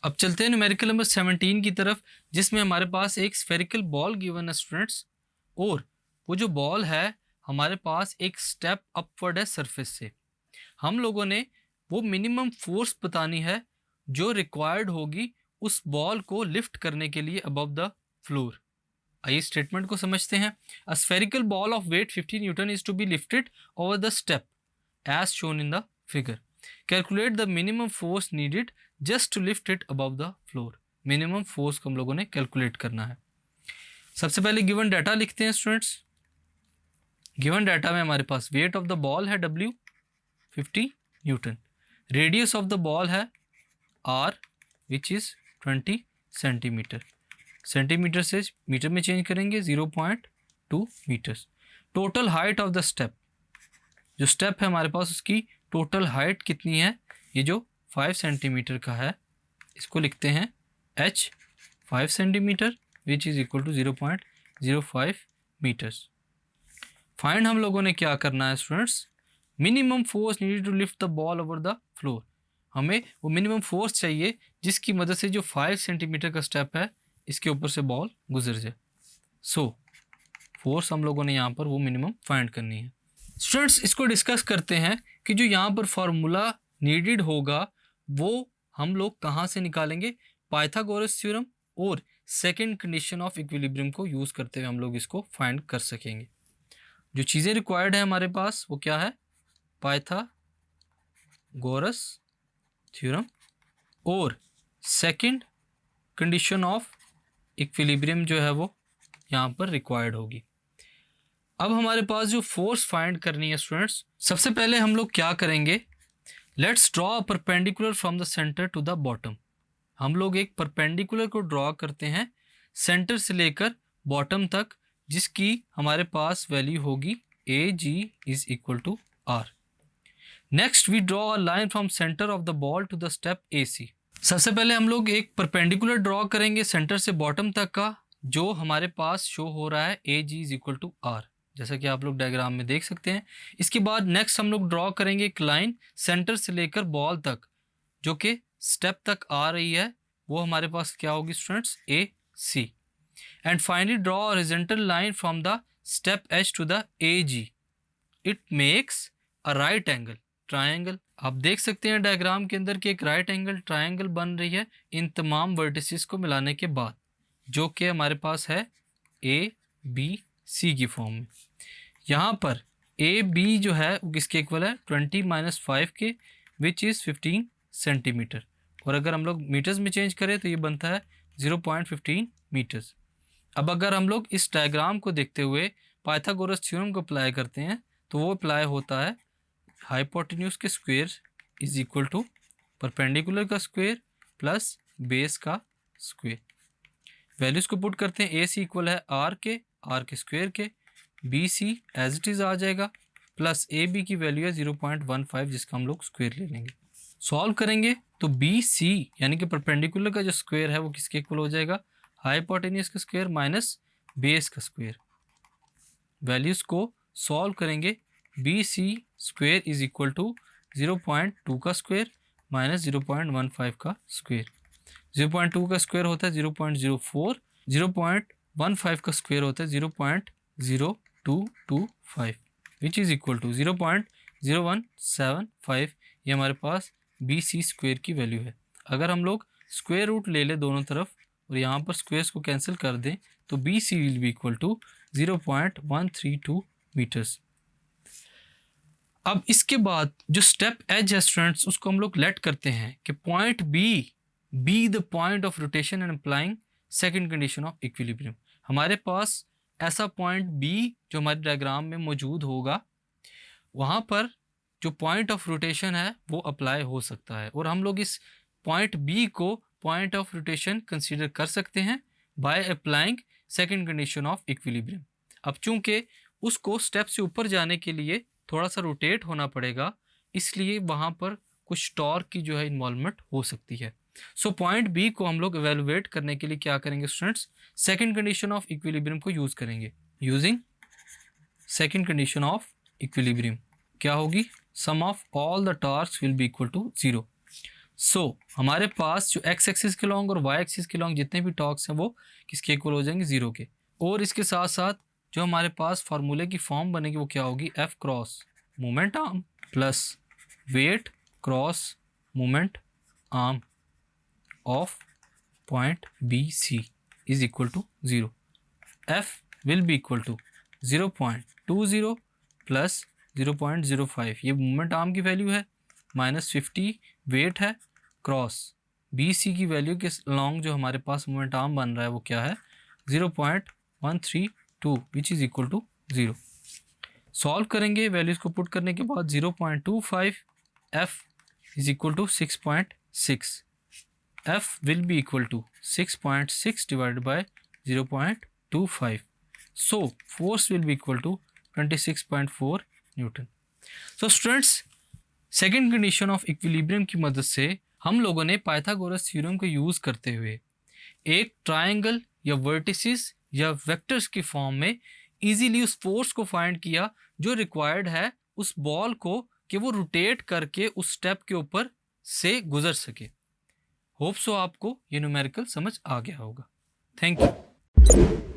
अब चलते हैं न्यूमेरिकल नंबर 17 की तरफ, जिसमें हमारे पास एक स्फेरिकल बॉल गिवन है स्टूडेंट्स, और वो जो बॉल है हमारे पास एक स्टेप अपवर्ड है सरफेस से। हम लोगों ने वो मिनिमम फोर्स बतानी है जो रिक्वायर्ड होगी उस बॉल को लिफ्ट करने के लिए अबव द फ्लोर। आइए स्टेटमेंट को समझते हैं। A spherical ball of weight 50 newton is to be lifted over the step as shown in the figure. Calculate the minimum force needed just to lift it above the floor. Minimum force को हम लोगों ने calculate करना है। सबसे पहले given data लिखते हैं स्टूडेंट्स। गिवन डाटा में हमारे पास वेट ऑफ द बॉल है W 50 newton, radius of the ball है R which is 20 centimetre. Centimetre से मीटर में चेंज करेंगे 0.2 metres. Total height of the step, जो स्टेप है हमारे पास उसकी टोटल हाइट कितनी है, ये जो 5 सेंटीमीटर का है इसको लिखते हैं H 5 centimetre which is equal to 0.05 metres. Find हम लोगों ने क्या करना है students, minimum force needed to lift the ball over the floor. हमें वो मिनिमम फोर्स चाहिए जिसकी मदद से जो 5 सेंटीमीटर का स्टेप है इसके ऊपर से बॉल गुजर जाए। सो फोर्स हम लोगों ने यहाँ पर वो मिनिमम फाइंड करनी है। स्टूडेंट्स इसको डिस्कस करते हैं कि जो यहाँ पर फॉर्मूला नीडेड होगा वो हम लोग कहाँ से निकालेंगे। पाइथागोरस थ्योरम और सेकंड कंडीशन ऑफ इक्विलिब्रियम को यूज़ करते हुए हम लोग इसको फाइंड कर सकेंगे। जो चीज़ें रिक्वायर्ड है हमारे पास वो क्या है, पाइथागोरस थ्योरम और सेकंड कंडीशन ऑफ इक्विलिब्रियम जो है वो यहाँ पर रिक्वायर्ड होगी। अब हमारे पास जो फोर्स फाइंड करनी है स्टूडेंट्स, सबसे पहले हम लोग क्या करेंगे, let's draw a perpendicular from the centre to the bottom. हम लोग एक परपेंडिकुलर को ड्रॉ करते हैं सेंटर से लेकर बॉटम तक, जिसकी हमारे पास वैल्यू होगी AG is equal to R। Next we draw a line from centre of the ball to the step AC। सबसे पहले हम लोग एक परपेंडिकुलर ड्रॉ करेंगे सेंटर से बॉटम तक का, जो हमारे पास शो हो रहा है AG is equal to R, जैसा कि आप लोग डायग्राम में देख सकते हैं। इसके बाद नेक्स्ट हम लोग ड्रॉ करेंगे एक लाइन सेंटर से लेकर बॉल तक जो कि स्टेप तक आ रही है, वो हमारे पास क्या होगी students, AC। And finally draw a horizontal line from the step H to the AG। It makes a right angle triangle. आप देख सकते हैं डायग्राम के अंदर कि एक राइट एंगल ट्रायंगल बन रही है इन तमाम वर्टिसेस को मिलाने के बाद, जो कि हमारे पास है ABC की फॉर्म में। यहाँ पर AB जो है वो किसके इक्वल है, 20 - 5 के विच इज़ 15 सेंटीमीटर, और अगर हम लोग मीटर्स में चेंज करें तो ये बनता है 0.15 मीटर्स। अब अगर हम लोग इस डायग्राम को देखते हुए पाइथागोरस थ्योरम को अप्लाई करते हैं तो वो अप्लाई होता है हाइपोटेन्यूज के square is equal to perpendicular का स्क्वायर प्लस बेस का स्क्वायर। वैल्यूज को पुट करते हैं, AC इक्वल है R के स्क्वायर के, BC एज इट इज़ आ जाएगा, प्लस AB की वैल्यू है 0.15 जिसका हम लोग स्क्वायर ले लेंगे। सॉल्व करेंगे तो BC यानी कि परपेंडिकुलर का जो स्क्वायर है वो किसके इक्वल हो जाएगा, हाइपोटेन्यूज का स्क्वायर माइनस बेस का स्क्वायर। वैल्यूज को सॉल्व करेंगे, BC square is equal to 0.2 का स्क्वायर माइनस 0.15 का स्क्वायर। 0.2 का स्क्वायर होता है 0.04, 0.15 का स्क्वायर होता है 0.0225 विच इज़ इक्वल टू 0.0175। ये हमारे पास BC स्क्वायर की वैल्यू है। अगर हम लोग स्क्वायर रूट ले लें दोनों तरफ और यहाँ पर स्क्वायर्स को कैंसिल कर दें तो BC will be equal to 0.132 metres. अब इसके बाद जो स्टेप एज है स्टूडेंट्स उसको हम लोग लेट करते हैं कि point be the point of rotation and applying second condition of equilibrium. हमारे पास ऐसा पॉइंट B जो हमारे डायग्राम में मौजूद होगा, वहाँ पर जो पॉइंट ऑफ रोटेशन है वो अप्लाई हो सकता है, और हम लोग इस पॉइंट B को पॉइंट ऑफ रोटेशन कंसीडर कर सकते हैं by applying second condition of equilibrium. अब चूंकि उसको स्टेप से ऊपर जाने के लिए थोड़ा सा रोटेट होना पड़ेगा, इसलिए वहाँ पर कुछ टॉर्क की जो है इन्वॉल्वमेंट हो सकती है। सो पॉइंट B को हम लोग एवेलुएट करने के लिए क्या करेंगे students, second condition of equilibrium को यूज़ करेंगे। Using second condition of equilibrium क्या होगी, sum of all the torques will be equal to 0। हमारे पास जो एक्स एक्सिस के लॉन्ग और वाई एक्सिस के लॉन्ग जितने भी टॉर्क्स हैं वो किसके इक्वल हो जाएंगे, 0 के। और इसके साथ साथ जो हमारे पास फार्मूले की फॉर्म बनेगी वो क्या होगी, F cross moment arm plus weight cross moment arm of point B C is equal to 0। F will be equal to 0.20 plus 0.05, ये मोमेंट आर्म की वैल्यू है, -50 वेट है, क्रॉस बी सी की वैल्यू के लॉन्ग जो हमारे पास moment arm बन रहा है वो क्या है, 0.132 which is equal to 0। Solve करेंगे, वैल्यूज़ को पुट करने के बाद 0.25 F is equal to 6.6, F will be equal to 6.6 divided by 0.25, so force will be equal to 26.4 newton. So students, second condition of equilibrium की मदद से हम लोगों ने पाइथागोरस थ्योरम को यूज़ करते हुए एक ट्रायंगल या वर्टिसेस या वेक्टर्स की फॉर्म में इजीली उस फोर्स को फाइंड किया जो रिक्वायर्ड है उस बॉल को कि वो रोटेट करके उस स्टेप के ऊपर से गुजर सके। होप सो आपको ये न्यूमेरिकल समझ आ गया होगा। Thank you.